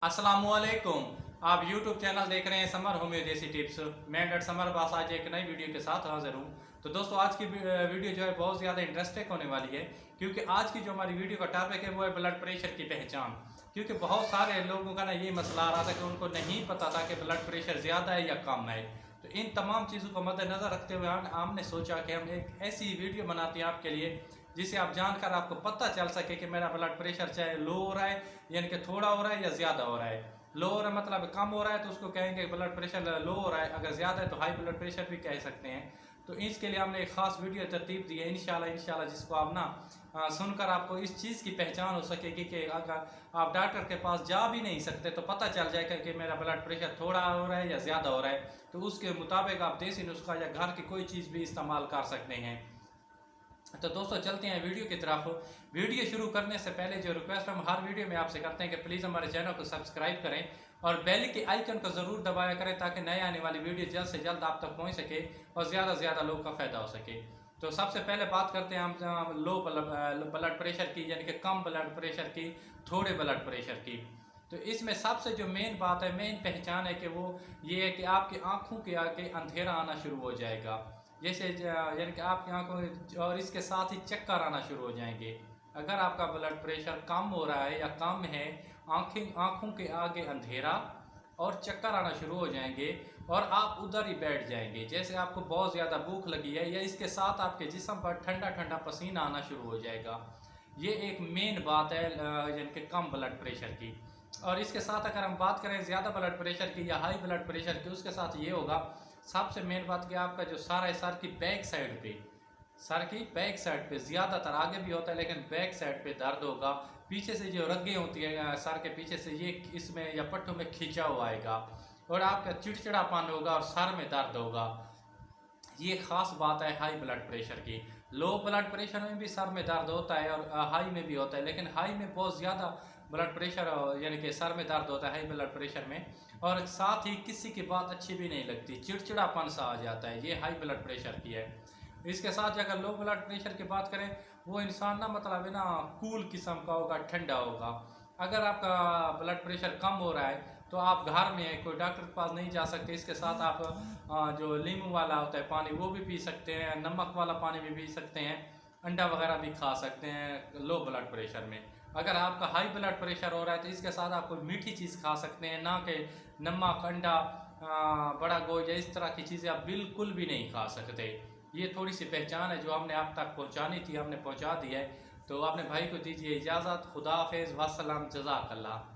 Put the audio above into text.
अस्सलामुअलैकुम। आप YouTube channel देख रहे हैं समर होम्यो देसी टिप्स। मैं डॉक्टर समर बास आज एक नई वीडियो के साथ हाजिर हूँ। तो दोस्तों आज की वीडियो जो है बहुत ज़्यादा इंटरेस्टिंग होने वाली है, क्योंकि आज की जो हमारी वीडियो का टॉपिक है वो है ब्लड प्रेशर की पहचान। क्योंकि बहुत सारे लोगों का ना ये मसला आ रहा था कि उनको नहीं पता था कि ब्लड प्रेशर ज़्यादा है या कम है। तो इन तमाम चीज़ों को मद्देनज़र रखते हुए हमने सोचा कि हम एक ऐसी वीडियो बनाते हैं आपके लिए जिसे आप जानकर आपको पता चल सके कि मेरा ब्लड प्रेशर चाहे लो हो रहा है, यानी कि थोड़ा हो रहा है या ज़्यादा हो रहा है। लो हो रहा है मतलब कम हो रहा है तो उसको कहेंगे ब्लड प्रेशर लो हो रहा है, अगर ज़्यादा है तो हाई ब्लड प्रेशर भी कह सकते हैं। तो इसके लिए हमने एक ख़ास वीडियो तरतीब दी है इंशाल्लाह जिसको आप ना सुनकर आपको इस चीज़ की पहचान हो सकेगी कि अगर आप डॉक्टर के पास जा भी नहीं सकते तो पता चल जाएगा कि मेरा ब्लड प्रेशर थोड़ा हो रहा है या ज़्यादा हो रहा है। तो उसके मुताबिक आप देसी नुस्खा या घर की कोई चीज़ भी इस्तेमाल कर सकते हैं। तो दोस्तों चलते हैं वीडियो की तरफ। वीडियो शुरू करने से पहले जो रिक्वेस्ट हम हर वीडियो में आपसे करते हैं कि प्लीज़ हमारे चैनल को सब्सक्राइब करें और बेल के आइकन को ज़रूर दबाया करें ताकि नए आने वाली वीडियो जल्द से जल्द आप तक पहुंच सके और ज़्यादा से ज़्यादा लोग का फ़ायदा हो सके। तो सबसे पहले बात करते हैं हम लो ब्लड प्रेशर की, यानी कि कम ब्लड प्रेशर की, थोड़े ब्लड प्रेशर की। तो इसमें सबसे जो मेन बात है, मेन पहचान है कि वो ये है कि आपकी आँखों के आगे अंधेरा आना शुरू हो जाएगा, जैसे यानी कि आपकी आंखों और इसके साथ ही चक्कर आना शुरू हो जाएंगे। अगर आपका ब्लड प्रेशर कम हो रहा है या कम है, आँखों के आगे अंधेरा और चक्कर आना शुरू हो जाएंगे और आप उधर ही बैठ जाएंगे, जैसे आपको बहुत ज़्यादा भूख लगी है, या इसके साथ आपके जिस्म पर ठंडा ठंडा पसीना आना शुरू हो जाएगा। ये एक मेन बात है यानी कि कम ब्लड प्रेशर की। और इसके साथ अगर हम बात करें ज़्यादा ब्लड प्रेशर की या हाई ब्लड प्रेशर की, उसके साथ ये होगा सबसे मेन बात कि आपका जो सर है, सर की बैक साइड पे, सर की बैक साइड पे ज़्यादातर, आगे भी होता है लेकिन बैक साइड पे दर्द होगा। पीछे से जो रगें होती है सर के पीछे से, ये इसमें या पट्टों में खिंचा हुआ आएगा और आपका चिड़चिड़ापन होगा और सर में दर्द होगा। ये ख़ास बात है हाई ब्लड प्रेशर की। लो ब्लड प्रेशर में भी सर में दर्द होता है और हाई में भी होता है, लेकिन हाई में बहुत ज़्यादा ब्लड प्रेशर यानी कि सर में दर्द होता है हाई ब्लड प्रेशर में, और साथ ही किसी की बात अच्छी भी नहीं लगती, चिड़चिड़ापन सा आ जाता है। ये हाई ब्लड प्रेशर की है। इसके साथ अगर लो ब्लड प्रेशर की बात करें, वो इंसान ना मतलब है ना कूल किस्म का होगा, ठंडा होगा। अगर आपका ब्लड प्रेशर कम हो रहा है तो आप घर में कोई डॉक्टर के पास नहीं जा सकते। इसके साथ आप जो नींबू वाला होता है पानी वो भी पी सकते हैं, नमक वाला पानी भी पी सकते हैं, अंडा वगैरह भी खा सकते हैं लो ब्लड प्रेशर में। अगर आपका हाई ब्लड प्रेशर हो रहा है तो इसके साथ आप कोई मीठी चीज़ खा सकते हैं, ना कि नमक, अंडा, बड़ा गोश्त या इस तरह की चीज़ें आप बिल्कुल भी नहीं खा सकते। ये थोड़ी सी पहचान है जो हमने आप तक पहुँचानी थी, हमने पहुँचा दी है। तो अपने भाई को दीजिए इजाज़त। खुदा हाफिज़, वस्सलाम, जज़ाकल्लाह।